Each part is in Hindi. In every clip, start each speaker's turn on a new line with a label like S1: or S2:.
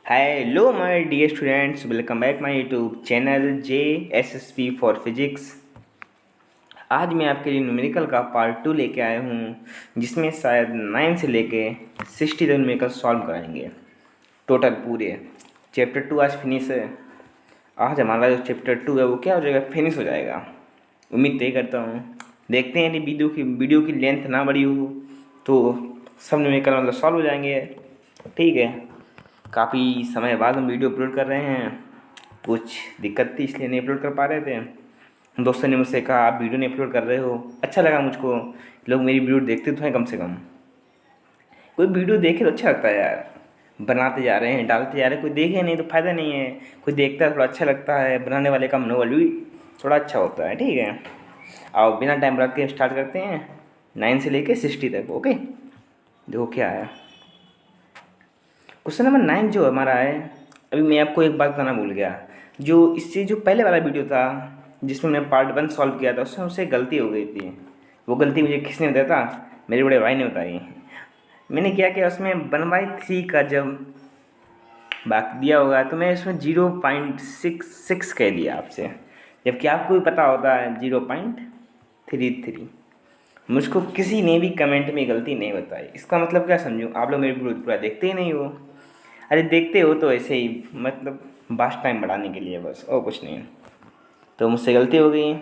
S1: Hello my dear students, welcome back my YouTube channel JSSP for physics. आज मैं आपके लिए न्यूमेरिकल का पार्ट 2 लेके आया हूँ, जिसमें शायद 9 से लेके 60 तक न्यूमेरिकल सॉल्व कराएंगे। टोटल पूरे चैप्टर 2 आज फिनिश है। आज हमारा जो चैप्टर 2 है वो क्या हो जाएगा, फिनिश हो जाएगा। उम्मीद तय करता हूँ। देखते हैं यदि वीडियो की लेंथ ना बढ़ी हो तो सब न्यूमेरिकल मतलब सॉल्व हो जाएंगे। ठीक है, काफ़ी समय बाद हम वीडियो अपलोड कर रहे हैं। कुछ दिक्कत थी इसलिए नहीं अपलोड कर पा रहे थे। दोस्तों ने मुझसे कहा आप वीडियो नहीं अपलोड कर रहे हो। अच्छा लगा मुझको, लोग मेरी वीडियो देखते तो हैं कम से कम। कोई वीडियो देखे तो अच्छा लगता है यार। बनाते जा रहे हैं, डालते जा रहे हैं, कोई देखे नहीं तो फ़ायदा नहीं है। कोई देखता है थोड़ा अच्छा लगता है, बनाने वाले का मनोबल भी थोड़ा अच्छा होता है। ठीक है, और बिना टाइम रख के स्टार्ट करते हैं 9 से लेके 60 तक। ओके, देखो क्या है क्वेश्चन नंबर 9 जो हमारा है। अभी मैं आपको एक बात बताना भूल गया। जो इससे जो पहले वाला वीडियो था जिसमें मैंने पार्ट 1 सॉल्व किया था, उसमें मुझसे गलती हो गई थी। वो गलती मुझे किसने बताया था? मेरे बड़े भाई ने बताई। मैंने क्या किया, उसमें 1/3 का जब बाकी दिया होगा तो मैं इसमें 0.66 कह दिया आपसे, जबकि आपको भी पता होता है 0.33। मुझको किसी ने भी कमेंट में गलती नहीं बताई। इसका मतलब क्या समझूं? आप लोग मेरी वीडियो पूरा देखते ही नहीं हो। अरे देखते हो तो ऐसे ही, मतलब बास्ट टाइम बढ़ाने के लिए बस, और कुछ नहीं। तो मुझसे गलती हो गई।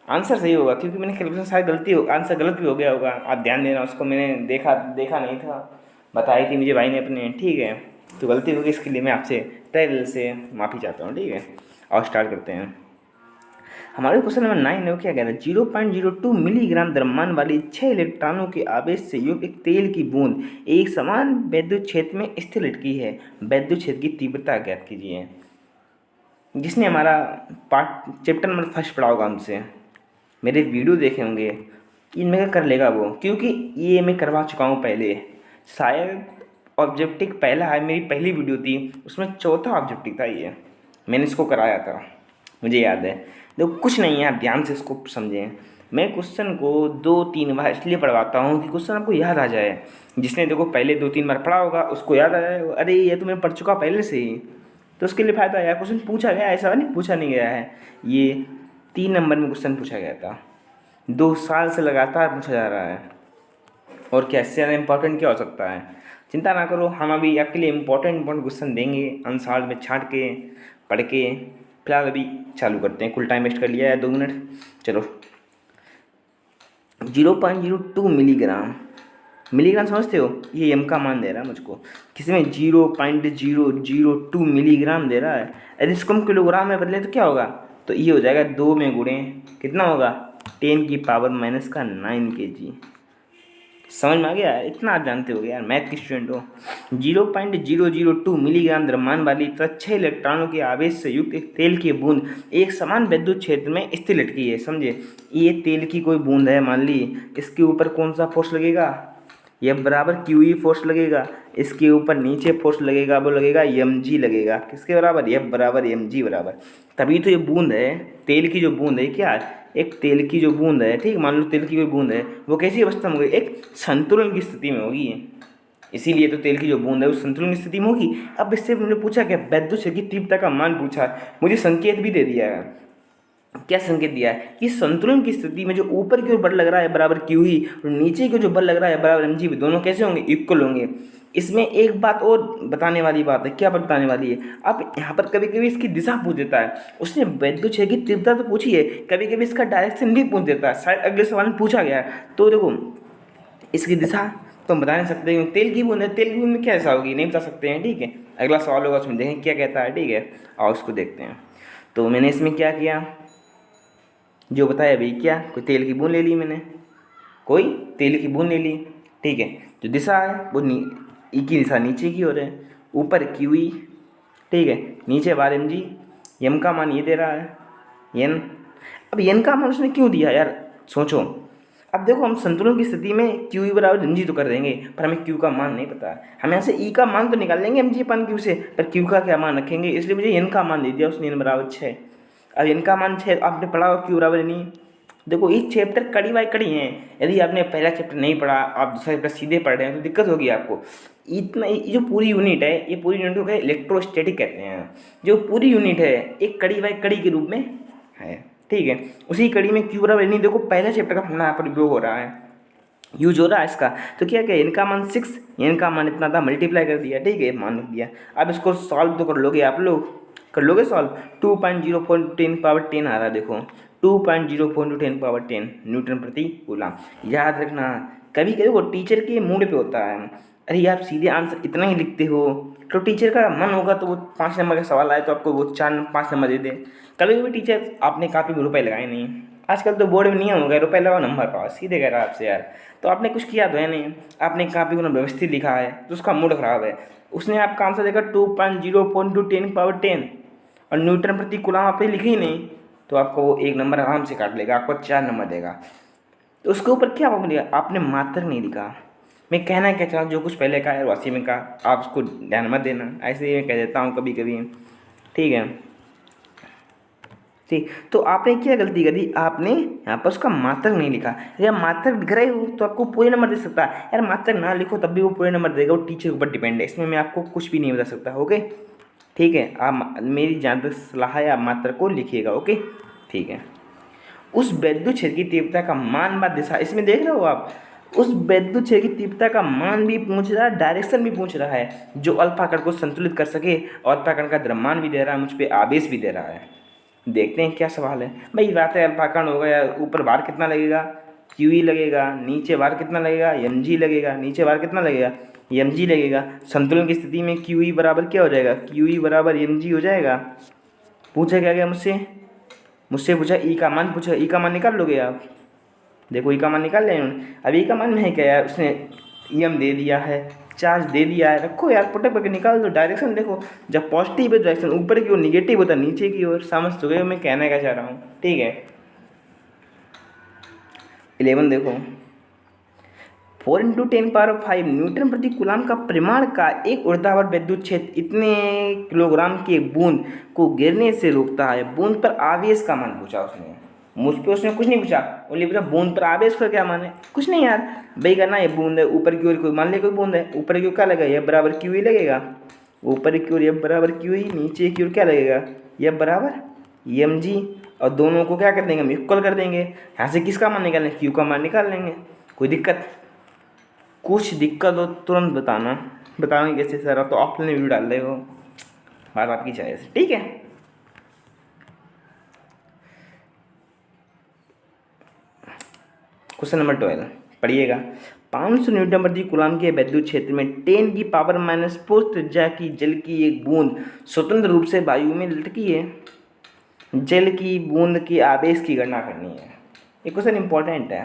S1: आंसर सही होगा क्योंकि मैंने कैलकुलेशन शायद गलती हो, आंसर गलत भी हो गया होगा। आप ध्यान देना, उसको मैंने देखा नहीं था, बताई थी मुझे भाई ने अपने। ठीक है, तो गलती हो गई, इसके लिए मैं आपसे तहे दिल से माफ़ी चाहता हूँ। ठीक है, और स्टार्ट करते हैं। हमारे क्वेश्चन नंबर 9 है, वो क्या कह रहा है? 0.02 मिलीग्राम द्रव्यमान वाली 6 इलेक्ट्रॉनों के आवेश से युक्त एक तेल की बूंद एक समान वैद्युत क्षेत्र में स्थिर लटकी है। वैद्युत क्षेत्र की तीव्रता ज्ञात कीजिए। जिसने हमारा पार्ट चैप्टर नंबर 1 पढ़ा होगा हमसे, मेरे वीडियो देखे होंगे, इनमें कर लेगा वो, क्योंकि ये मैं करवा चुका हूँ पहले। शायद ऑब्जेक्टिव पहला है, मेरी पहली वीडियो थी, उसमें चौथा ऑब्जेक्टिव था ये। मैंने इसको कराया था, मुझे याद है। देखो कुछ नहीं है, आप ध्यान से इसको समझें। मैं क्वेश्चन को 2-3 बार इसलिए पढ़वाता हूँ कि क्वेश्चन आपको याद आ जाए। जिसने देखो पहले 2-3 बार पढ़ा होगा उसको याद आ जाए, अरे ये तो मैं पढ़ चुका पहले से ही, तो उसके लिए फ़ायदा है। क्वेश्चन पूछा गया, ऐसा नहीं पूछा नहीं गया है। ये 3 नंबर में क्वेश्चन पूछा गया था, 2 साल से लगातार पूछा जा रहा है। और क्या इससे ज़्यादा इम्पोर्टेंट क्या हो सकता है? चिंता ना करो, हम अभी आपके लिए इम्पोर्टेंट क्वेश्चन देंगे आंसर में छाँट के, पढ़ के। फिलहाल अभी चालू करते हैं, कुल टाइम वेस्ट कर लिया है 2 मिनट। चलो, 0.02 मिलीग्राम। मिलीग्राम समझते हो? ये एम का मान दे रहा है मुझको, किसी में 0.002 मिलीग्राम दे रहा है। यदि इसको हम किलोग्राम में बदले तो क्या होगा? तो ये हो जाएगा 2 में गुणे कितना होगा, 10⁻⁹ kg। समझ में आ गया? इतना आप जानते हो यार, मैथ की स्टूडेंट हो। 0.002 मिलीग्राम द्रव्यमान वाली तथा 6 इलेक्ट्रॉनों के आवेश से युक्त एक तेल की बूंद एक समान वैद्युत क्षेत्र में स्थिर लटकी है। समझे? ये तेल की कोई बूंद है, मान ली, इसके ऊपर कौन सा फोर्स लगेगा? F बराबर QE फोर्स लगेगा। इसके ऊपर नीचे फोर्स लगेगा, वो लगेगा mg लगेगा। किसके बराबर? F बराबर mg बराबर। तभी तो ये बूंद है, तेल की जो बूंद है, क्या है? एक तेल की जो बूंद है, ठीक, मान लो तेल की कोई बूंद है, वो कैसी अवस्था में होगी? एक संतुलन की स्थिति में होगी। इसीलिए तो तेल की जो बूंद है वो संतुलन की स्थिति में होगी। अब इससे मैंने पूछा क्या? वैद्युत क्षेत्र की तीव्रता का मान पूछा, मुझे संकेत भी दे दिया है। क्या संकेत दिया है कि संतुलन की स्थिति में जो ऊपर की ओर बल लग रहा है बराबर क्यू ही, और नीचे की जो बल लग रहा है बराबर एम जी, दोनों कैसे होंगे? इक्वल होंगे। इसमें एक बात और बताने वाली बात है। क्या बताने वाली है? अब यहाँ पर कभी कभी इसकी दिशा पूछ देता है। उसने वैद्युत क्षेत्र की तीव्रता तो पूछी है, कभी कभी इसका डायरेक्शन भी पूछ देता है। शायद अगले सवाल में पूछा गया है। तो देखो, इसकी दिशा तो हम बता नहीं सकते, तेल की बूंद है, तेल की बूंद में क्या ऐसा होगी, नहीं बता सकते हैं। ठीक है, अगला सवाल होगा, उसमें देखें क्या कहता है। ठीक है, और उसको देखते हैं। तो मैंने इसमें क्या किया, जो बताया भाई, क्या कोई तेल की बूंद ले ली मैंने, कोई तेल की बूंद ले ली। ठीक है, जो दिशा है वो ई की दिशा नीचे की ओर है, ऊपर क्यू ई, ठीक है, नीचे बार एम जी। एम का मान ये दे रहा है, एन। अब एन का मान उसने क्यों दिया यार, सोचो। अब देखो, हम संतुलन की स्थिति में क्यू ई बराबर एम जी तो कर देंगे, पर हमें क्यू का मान नहीं पता है। हम यहाँ से ई का मान तो निकाल लेंगे एम जी अपन क्यू से, पर क्यू का क्या मान रखेंगे? इसलिए मुझे एन का मान दे दिया उसने, एन बराबर 6। अब एन का मान 6, आपने पढ़ा हो क्यू बराबर नहीं, देखो ये चैप्टर कड़ी बाई कड़ी हैं। यदि आपने पहला चैप्टर नहीं पढ़ा, आप दूसरा चैप्टर सीधे पढ़ रहे हैं तो दिक्कत होगी आपको। इतना ये जो पूरी यूनिट है, ये पूरी यूनिट को इलेक्ट्रोस्टैटिक कहते हैं। जो पूरी यूनिट है एक कड़ी बाई कड़ी के रूप में है, ठीक है। उसी कड़ी में क्यू बराबर नहीं, देखो पहला चैप्टर का फंडा यहाँ पर उपयोग हो रहा है, यूज हो रहा है इसका। तो क्या क्या, इनका मान 6, इनका मान इतना था, मल्टीप्लाई कर दिया, ठीक है, मान रख दिया। अब इसको सॉल्व तो कर लोगे आप लोग, कर लोगे सॉल्व। 2.010 आ रहा है, देखो 2.010 न्यूटन प्रति कूलम। याद रखना, कभी कभी वो टीचर के मूड पे होता है, अरे आप सीधे आंसर इतना ही लिखते हो, तो टीचर का मन होगा तो वो 5 नंबर का सवाल आए तो आपको वो 4-5 नंबर दे दे। कभी कभी टीचर आपने कापी में रुपए लगाए नहीं, आजकल तो बोर्ड में नियम हो गया, रुपए लगाओ नंबर पाओ, सीधे कह रहा है आपसे यार। तो आपने कुछ किया तो है नहीं, आपने कापी को व्यवस्थित लिखा है तो उसका मूड खराब है। उसने आपका आंसर देखा 2.010 और न्यूटन प्रति कूलम आपने लिखे ही नहीं, तो आपको वो 1 नंबर आराम से काट लेगा, आपको 4 नंबर देगा। तो उसके ऊपर क्या बोलिएगा, आपने मात्रक नहीं लिखा। मैं कहना क्या चाहूँ, जो कुछ पहले कहा है वासी में कहा, आप उसको ध्यान मत देना, ऐसे ही मैं कह देता हूँ कभी कभी, ठीक है। ठीक, तो आपने क्या गलती करी, आपने यहाँ पर उसका मात्रक नहीं लिखा। या मात्रक लिख रहे हो तो आपको पूरे नंबर दे सकता है, यार मात्रक ना लिखो तब भी वो पूरे नंबर देगा, वो टीचर के ऊपर डिपेंड है, इसमें मैं आपको कुछ भी नहीं बता सकता। ओके, ठीक है, आप मेरी जहाँ तक सलाह है आप मात्रक को लिखिएगा। ओके, ठीक है। उस वैद्युत क्षेत्र की तीव्रता का मान व दिशा, इसमें देख रहे हो आप, उस वैद्युत क्षेत्र की तीव्रता का मान भी पूछ रहा है, डायरेक्शन भी पूछ रहा है, जो अल्फा कण को संतुलित कर सके, और अल्फा कण का द्रव्यमान भी दे रहा है, मुझ पर आवेश भी दे रहा है। देखते हैं क्या सवाल है भाई। बात है अल्फा कण होगा, या ऊपर भार कितना लगेगा, क्यू लगेगा, नीचे भार कितना लगेगा, एम जी लगेगा, नीचे भार कितना लगेगा, एम जी लगेगा। संतुलन की स्थिति में क्यू बराबर क्या हो जाएगा, क्यू बराबर एम जी हो जाएगा। पूछा क्या गया मुझसे पूछा ई का मान, पूछा ई का मान निकाल लोगे आप, देखो ई का मान निकाल लें। अब ई का मान नहीं क्या यार, उसने एम दे दिया है, चार्ज दे दिया है, रखो यार पटक पटक निकाल दो। डायरेक्शन देखो, जब पॉजिटिव है डायरेक्शन ऊपर की ओर, निगेटिव होता है नीचे की ओर। समझ तो गए मैं कहना क्या चाह रहा हूँ, ठीक है। 11 देखो, 4 × 10⁵ न्यूटन प्रति कूलम का परिमाण का एक ऊर्ध्वाधर विद्युत क्षेत्र इतने किलोग्राम के बूंद को गिरने से रोकता है। बूंद पर आवेश का मान पूछा उसने, मुझ पे उसने कुछ नहीं पूछा, बोले पूछा बूंद पर आवेश का क्या मान है, कुछ नहीं यार भाई करना, ये बूंद है ऊपर की ओर, कोई मान ले कोई बूंद है ऊपर की ओर, क्या लगेगा एफ बराबर क्यू ही लगेगा, ऊपर की ओर एफ बराबर क्यू ही, नीचे की ओर क्या लगेगा एफ बराबर एम जी, और दोनों को क्या कर देंगे हम इक्वल कर देंगे। यहाँ से किसका मान निकालेंगे, क्यू का मान निकाल लेंगे। कोई दिक्कत, कुछ दिक्कत हो तुरंत बताना, बताएंगे कैसे सर, आप तो ऑफलाइन वीडियो डाल रहे हो, बात आपकी चॉइस, ठीक है। क्वेश्चन नंबर 12 पढ़िएगा। 500 न्यूटन प्रति कूलम के वैद्युत क्षेत्र में 10⁻⁴ त्रिज्या की जल की एक बूंद स्वतंत्र रूप से वायु में लटकी है। जल की बूंद के आवेश की गणना करनी है। ये क्वेश्चन इंपॉर्टेंट है,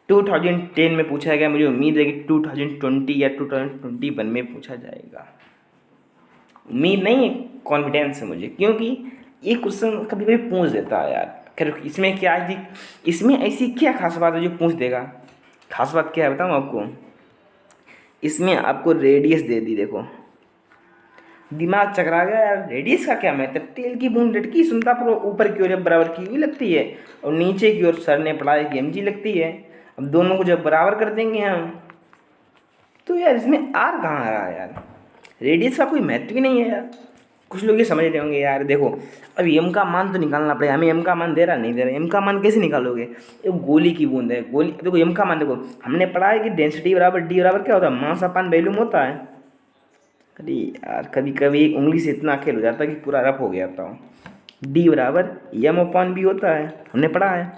S1: 2010 में पूछा गया, मुझे उम्मीद है कि 2020 या 2021 में पूछा जाएगा। उम्मीद नहीं है, कॉन्फिडेंस है मुझे, क्योंकि ये क्वेश्चन कभी कभी पूछ देता है यार। खैर इसमें क्या है, इसमें ऐसी क्या खास बात है जो पूछ देगा। खास बात क्या है बताऊँ आपको, इसमें आपको रेडियस दे दी, देखो दिमाग चकरा गया यार, रेडियस का क्या महत्व, तेल की बूंद लटकी सुनता पर ऊपर की ओर बराबर की हुई लगती है, और नीचे की ओर सर ने पढ़ाया कि एम जी लगती है। अब दोनों को जब बराबर कर देंगे हम, तो यार इसमें आर कहाँ आ रहा है यार, रेडियस का कोई महत्व ही नहीं है यार। कुछ लोग ये समझ रहे होंगे यार, देखो अब एम का मान तो निकालना पड़ेगा हमें, एम का मान दे रहा नहीं दे रहा, एम का मान कैसे निकालोगे, ये गोली की बूंद है, गोली देखो एम का मान देखो, हमने पढ़ा है कि डेंसिटी बराबर डी बराबर क्या होता है, मास अपान वॉल्यूम होता है। अरे यार कभी कभी एक उंगली से इतना खेल हो जाता है कि पूरा रफ हो गया था। डी बराबर एम अपान बी होता है, हमने पढ़ा है।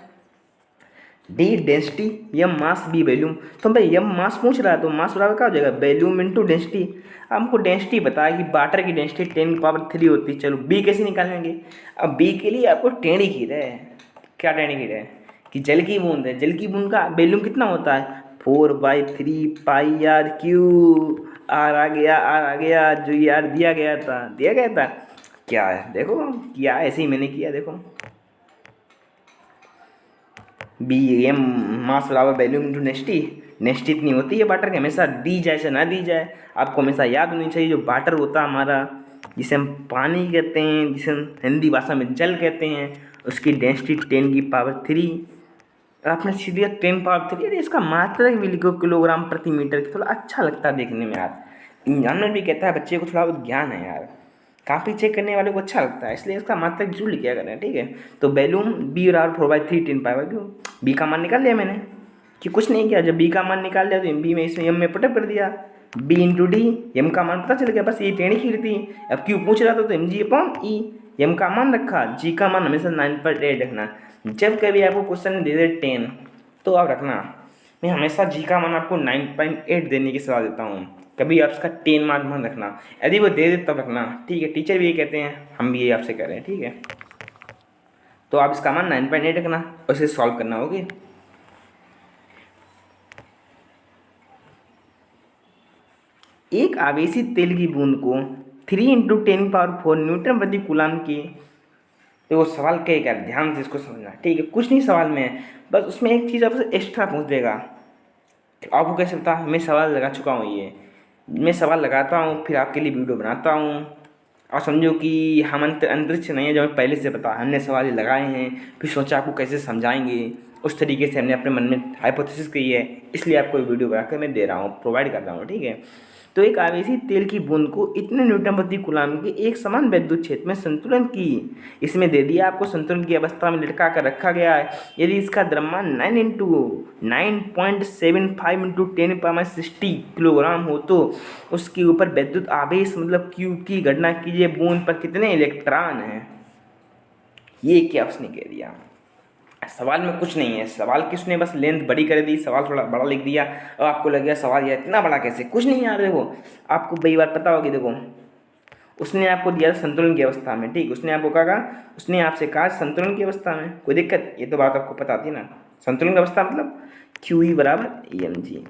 S1: डी डेंसिटी, एम मास, बी वैल्यूम। तो भाई एम मास पूछ रहा है तो मास बराबर क्या हो जाएगा, वैल्यूम इंटू डेंसिटी। हमको डेंसिटी पता है कि वाटर की डेंसिटी 10⁻³ होती है। चलो बी कैसे निकालेंगे, अब बी के लिए आपको टेढ़ी खीर है। क्या टेढ़ी खीर है कि जल की बूंद है, जल की बूंद का वैल्यूम कितना होता है 4/3πr⁵। आर आ गया जो ये आर दिया गया था क्या है, देखो क्या ऐसे ही मैंने किया, देखो बी एम मास बराबर वैल्यूम इंटू डेंसिटी। डेंसिटी इतनी होती है वाटर की, हमेशा दी जाए से ना दी जाए, आपको हमेशा याद होनी चाहिए। जो वाटर होता है हमारा, जिसे हम पानी कहते हैं, जिसे हम हिंदी भाषा में जल कहते हैं, उसकी डेंसिटी 10⁻³ आपने सीधे 10⁻³ अरे इसका मात्रक भी लिखो किलोग्राम प्रति मीटर की, थोड़ा अच्छा लगता है देखने में यार। एग्जाम में भी कहता है बच्चे को थोड़ा बहुत ज्ञान है यार, काफ़ी चेक करने वाले को अच्छा लगता है, इसलिए इसका मात्रक जरूर लिखा करें, ठीक है। तो वैल्यूम b/4/3 10⁻, क्यों बी का मान निकाल लिया मैंने कि कुछ नहीं किया, जब बी का मान निकाल लिया तो बी में इसमें एम में पुटअप कर दिया, b इंटू डी, एम का मान पता चल गया, बस ये टेढ़ी खीर थी। अब क्यों पूछ रहा था तो mg/e, एम का मान रखा, जी का मान हमेशा 9.8 रखना। जब कभी आपको क्वेश्चन दे दे 10 तो आप रखना मैं हमेशा जी का मान आपको 9.8 देने की सलाह देता हूँ, कभी आप इसका 10 मान रखना, यदि वो दे दे तब रखना, ठीक है। टीचर भी ये कहते हैं, हम भी ये आपसे कह रहे हैं, ठीक है। तो आप इसका मान 9.8 रखना और इसे सॉल्व करना, ओके। एक आवेशी तेल की बूंद को 3 × 10⁴ न्यूटन प्रति कूलाम की, तो वो सवाल क्या ध्यान से इसको समझना, ठीक है। कुछ नहीं सवाल में है, बस उसमें एक चीज़ आपसे एक्स्ट्रा पूछ देगा। आपको कैसे पता, मैं सवाल लगा चुका हूँ, ये मैं सवाल लगाता हूँ फिर आपके लिए वीडियो बनाता हूँ, और समझो कि हम अंतरिक्ष नहीं है जो हमें पहले से पता, हमने सवाल लगाए हैं फिर सोचा आपको कैसे समझाएंगे, उस तरीके से हमने अपने मन में हाइपोथेसिस की है, इसलिए आपको वीडियो बनाकर मैं दे रहा हूँ, प्रोवाइड कर रहा हूँ, ठीक है। तो एक आवेशी तेल की बूंद को इतने न्यूटन प्रति कूलाम के एक समान विद्युत क्षेत्र में संतुलन की, इसमें दे दिया आपको संतुलन की अवस्था में लटका कर रखा गया है, यदि इसका द्रव्यमान 9 × 9.75 × 10⁻60 किलोग्राम हो तो उसके ऊपर विद्युत आवेश मतलब Q की गणना कीजिए, बूंद पर कितने इलेक्ट्रॉन हैं। ये क्या उसने कह दिया, सवाल में कुछ नहीं है, सवाल की उसने बस लेंथ बड़ी कर दी, सवाल थोड़ा बड़ा लिख दिया और आपको लग गया सवाल यह इतना बड़ा कैसे, कुछ नहीं यार। देखो आपको कई बार पता होगी, देखो उसने आपको दिया संतुलन की अवस्था में, ठीक, उसने आपको कहा, उसने आपसे कहा संतुलन की अवस्था में, कोई दिक्कत, ये तो बात आपको पता थी ना, संतुलन की अवस्था मतलब QE = mg।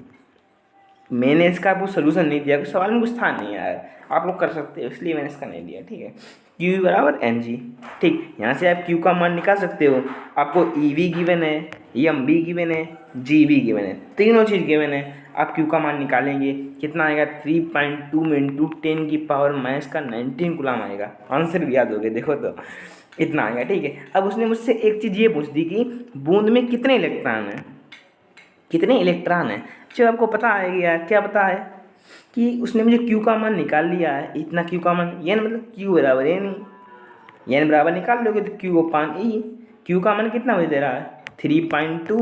S1: मैंने इसका आपको सोल्यूशन नहीं दिया, कुछ सवाल में कुछ था नहीं यार, आप लोग कर सकते हो, इसलिए मैंने इसका नहीं दिया, ठीक है। QE = mg, ठीक, यहाँ से आप Q का मान निकाल सकते हो, आपको EV गिवन है, MB गिवन है, GB गिवन है, तीनों चीज़ गिवन है, आप Q का मान निकालेंगे कितना आएगा, 3.2 × 10⁻⁻19 कूलाम आएगा, आंसर भी याद हो गए, देखो तो इतना आएगा, ठीक है। अब उसने मुझसे एक चीज़ ये पूछ दी कि बूंद में कितने इलेक्ट्रॉन हैं, कितने इलेक्ट्रॉन हैं। जब आपको पता है यार, क्या पता है कि उसने मुझे Q का मान निकाल लिया है, इतना Q का मान, n मतलब Q बराबर n, n बराबर निकाल लोगे तो Q/E, Q का मान कितना मुझे दे रहा है 3.2,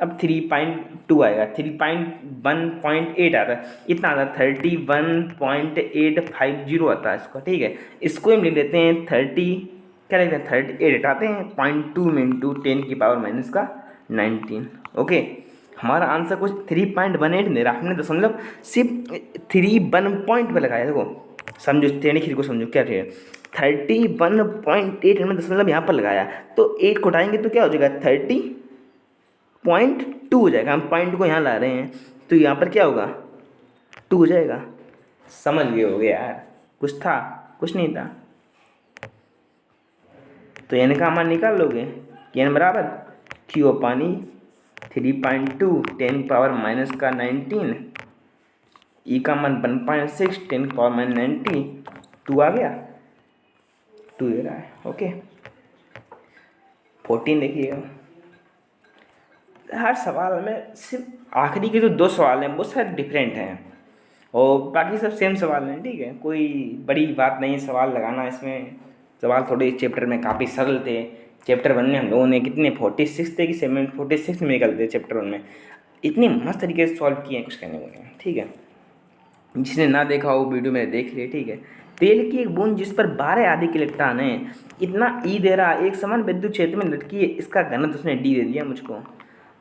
S1: अब 3.2 आएगा, 3.1.8 आता है, इतना आता है 31.850 आता है इसको, ठीक है। इसको हम लिख लेते हैं 30, क्या लिखते हैं 38 हटाते हैं 0.2 × 10⁻⁻19, ओके। हमारा आंसर कुछ 3.18 दे रहा, हमने दशमलव सिर्फ 3 पॉइंट पर लगाया, देखो समझो टेढ़ी खीर को समझो, क्या थे 31.8 हमने दशमलव यहाँ पर लगाया, तो 8 को उठाएंगे तो क्या हो जाएगा 30.2 हो जाएगा, हम पॉइंट को यहाँ ला रहे हैं तो यहाँ पर क्या होगा 2 हो जाएगा, समझ गए होगे यार, कुछ था कुछ नहीं था। तो n का मान निकाल लोगे कि n बराबर Q/E 3.2 10⁻⁻19, E का मान 1.6 10⁻90, 2 आ गया, 2 दे रहा है, ओके। 14 देखिएगा, हर सवाल में सिर्फ आखिरी के जो 2 सवाल हैं वो शायद डिफरेंट हैं और बाकी सब सेम सवाल हैं, ठीक है, कोई बड़ी बात नहीं सवाल लगाना इसमें। सवाल थोड़े इस चैप्टर में काफ़ी सरल थे, चैप्टर 1 में हम लोगों ने कितने 46 थे कि 46 में निकलते थे चैप्टर 1 में, इतनी मस्त तरीके से सॉल्व किए हैं, कुछ कहने को नहीं, ठीक है। जिसने ना देखा हो वीडियो में देख लिए, ठीक है। तेल की एक बूंद जिस पर 12 अधिक इलेक्ट्रॉन है, इतना E दे रहा, एक समान विद्युत क्षेत्र में लटकी है, इसका घनत्व उसने D दे दिया मुझको,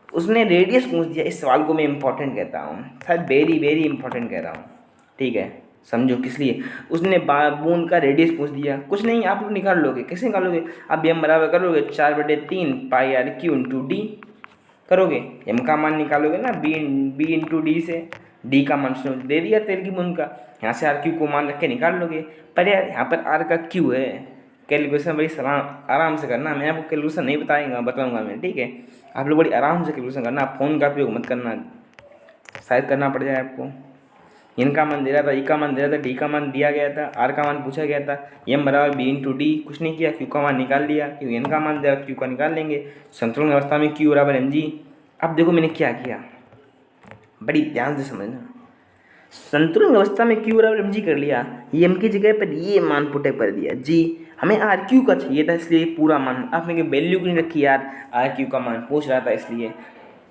S1: उसने रेडियस पूछ दिया। इस सवाल को मैं इंपॉर्टेंट कहता हूँ, शायद वेरी वेरी इंपॉर्टेंट कह रहा हूँ, ठीक है, समझो किस लिए। उसने बूंद का रेडियस पूछ दिया, कुछ नहीं आप लोग निकाल लोगे, कैसे निकालोगे, अब m बराबर करोगे 4/3 πRQ × D करोगे, m का मान निकालोगे ना b × D से, D का मान दे दिया तेल की बूंद का, यहाँ से RQ को मान रख के निकाल लोगे। पर यार यहाँ पर R का Q है, कैलकुलेशन बड़ी आराम से करना, मैं आपको कैलकुलेशन नहीं बताऊंगा मैं, ठीक है। आप लोग बड़ी आराम से कैलकुलेशन करना, फ़ोन का उपयोग मत करना, शायद करना पड़ जाए आपको, एन का मान दे रहा था, ई का मान दे रहा था, डी का मान दिया गया था, आर का मान पूछा गया था, एम बराबर बी इंटू डी, कुछ नहीं किया, क्यू का मान निकाल लिया, क्यों एन का मान दिया, क्यू का निकाल लेंगे। संतुलन अवस्था में क्यू बराबर एम जी। अब देखो मैंने क्या किया, बड़ी ध्यान से समझना। संतुलन अवस्था में क्यू बराबर एम जी कर लिया, ये एम की जगह पर ये मान पुट कर दिया जी। हमें आर क्यू का चाहिए था इसलिए पूरा मान, आपने वैल्यू क्यों नहीं रखी यार, आर क्यू का मान पूछ रहा था इसलिए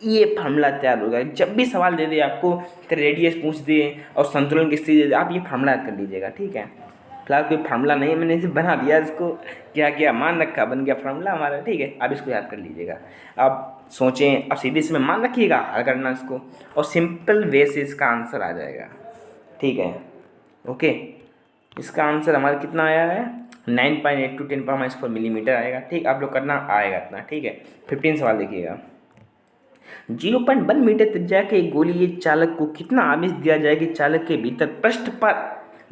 S1: ये फार्मूला तैयार होगा। जब भी सवाल दे दे आपको, रेडियस पूछ दे और संतुलन की स्थिति दे दे, आप ये फार्मूला याद कर लीजिएगा, ठीक है। फिलहाल कोई फार्मूला नहीं है, मैंने इसे बना दिया, इसको क्या क्या मान रखा, बन गया फार्मूला हमारा, ठीक है। आप इसको याद कर लीजिएगा। आप सोचें, अब सीधे इसमें मान रखिएगा, हल करना इसको, और सिंपल वे से इसका आंसर आ जाएगा, ठीक है। ओके, इसका आंसर हमारा कितना आया है, 9.82 × 10⁻⁴ मिलीमीटर आएगा, ठीक। आप लोग करना आएगा इतना, ठीक है। 15 सवाल देखिएगा। 0.1 मीटर त्रिज्या के गोलीय चालक को कितना आवेश दिया जाए कि चालक के भीतर पृष्ठ पर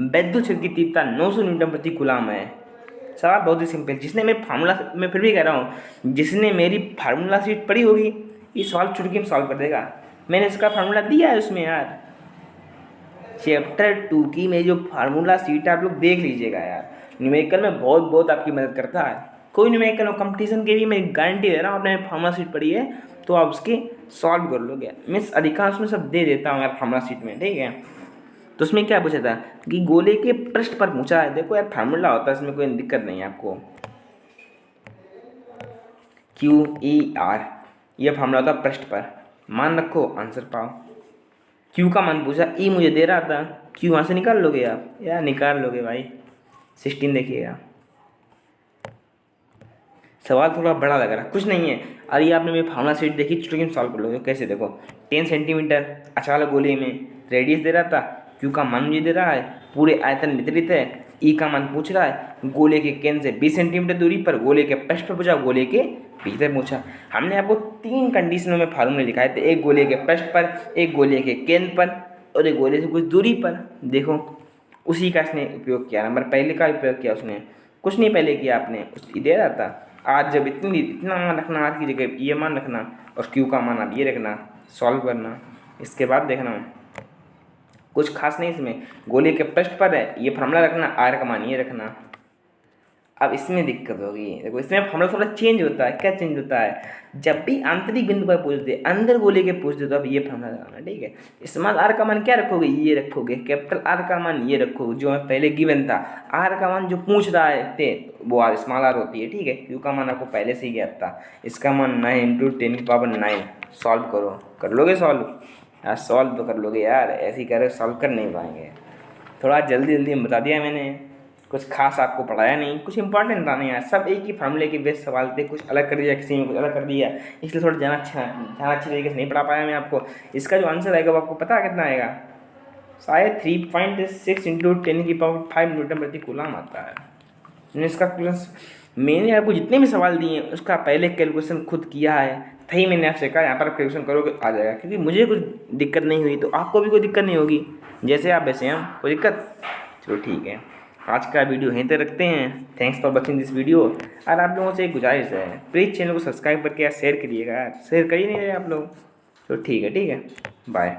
S1: वैद्युत क्षेत्र की तीव्रता 900 न्यूटन प्रति कूलम है। सवाल बहुत ही सिंपल, जिसने मैं फार्मूला, मैं फिर भी कह रहा हूँ, जिसने मेरी फार्मूला शीट पढ़ी होगी ये सवाल चुटकी में सॉल्व कर देगा। मैंने इसका फार्मूला दिया है उसमें यार, चैप्टर 2 की मेरी जो फार्मूला शीट आप लोग देख लीजिएगा यार। न्यूमेरिकल में बहुत बहुत आपकी मदद करता है। कोई न्यूमेरिकल हो कंपटीशन के भी मैं गारंटी दे रहा हूँ, आपने फार्मूला शीट पढ़ी है तो आप उसके सॉल्व कर लोगे। मैं अधिकांश में सब दे देता हूँ यार फार्मूला शीट में, ठीक है। तो उसमें क्या पूछा था कि गोले के पृष्ठ पर पूछा है। देखो यार फार्मूला होता है, इसमें कोई दिक्कत नहीं है आपको। QER ये फार्मूला होता है पृष्ठ पर, मान रखो आंसर पाओ। क्यू का मान पूछा, ई मुझे दे रहा था, क्यू वहाँ से निकाल लोगे आप यार, निकाल लोगे भाई। 16 देखिएगा, सवाल थोड़ा बड़ा लग रहा है, कुछ नहीं है। अरे आपने मेरी फार्मूला शीट देखी, चुटकी में सॉल्व कर लोगे। कैसे, देखो 10 सेंटीमीटर अचालक गोले में रेडियस दे रहा था, क्यू का मान मुझे दे रहा है, पूरे आयतन वितरित है, ई का मान पूछ रहा है, गोले के केंद्र से 20 सेंटीमीटर दूरी पर, गोले के पृष्ठ पर पूछा, गोले के भीतर पूछा। हमने आपको 3 कंडीशनों में फार्मूले लिखाए थे, एक गोले के पृष्ठ पर, एक गोले के केंद्र पर और एक गोले से कुछ दूरी पर। देखो उसी का इसने उपयोग किया, नंबर पहले का उपयोग किया उसने, कुछ नहीं पहले किया आपने, दे रहा था। आज जब इतना मान रखना, आज की जगह ये मान रखना और क्यू का मान आप ये रखना, सॉल्व करना। इसके बाद देखना कुछ खास नहीं इसमें, गोले के पृष्ठ पर है ये फार्मूला रखना, आर का मान ये रखना। अब इसमें दिक्कत होगी, देखो इसमें फार्मूला थोड़ा चेंज होता है। क्या चेंज होता है, जब भी आंतरिक बिंदु पर पूछ दे, अंदर गोले के पूछ दे तो अब ये फार्मूला लगाना, ठीक है। इसमें आर का मान क्या रखोगे, ये रखोगे, कैपिटल आर का मान ये रखोगे जो हमें पहले गिवन था। आर का मान जो पूछ रहा है थे वो आर स्मॉल आर होती है, ठीक है। क्यू का मान आपको पहले से ही ज्ञात था, इसका मान 9 × 10⁻⁹। सॉल्व करो, कर लोगे सॉल्व यार, सॉल्व तो कर लोगे यार, ऐसे ही कर सॉल्व कर नहीं पाएंगे। थोड़ा जल्दी जल्दी बता दिया मैंने, कुछ खास आपको पढ़ाया नहीं, कुछ इंपॉर्टेंट था नहीं यार, सब एक ही फार्मूले के बेस सवाल थे, कुछ अलग कर दिया, किसी में कुछ अलग कर दिया, इसलिए थोड़ा ज़्यादा अच्छी तरीके से नहीं पढ़ा पाया मैं आपको। इसका जो आंसर आएगा वो आपको पता है कितना आएगा, शायद 3.6 × 10⁵ न्यूटन प्रति कूलम आता है। मैंने इसका मैंने आपको जितने भी सवाल दिए हैं उसका पहले कैलकुलेशन खुद किया है, तभी मैंने आपसे कहा यहाँ पर आप कैलकुलेशन करोगे आ जाएगा, क्योंकि मुझे कुछ दिक्कत नहीं हुई तो आपको भी कोई दिक्कत नहीं होगी, जैसे आप वैसे हैं, कोई दिक्कत। चलो ठीक है, आज का वीडियो यहीं तक रखते हैं। Thanks for watching this video. और आप लोगों से एक गुजारिश है, प्लीज़ चैनल को सब्सक्राइब करके यार शेयर करिएगा, शेयर कर ही नहीं रहे आप लोग। तो ठीक है, बाय।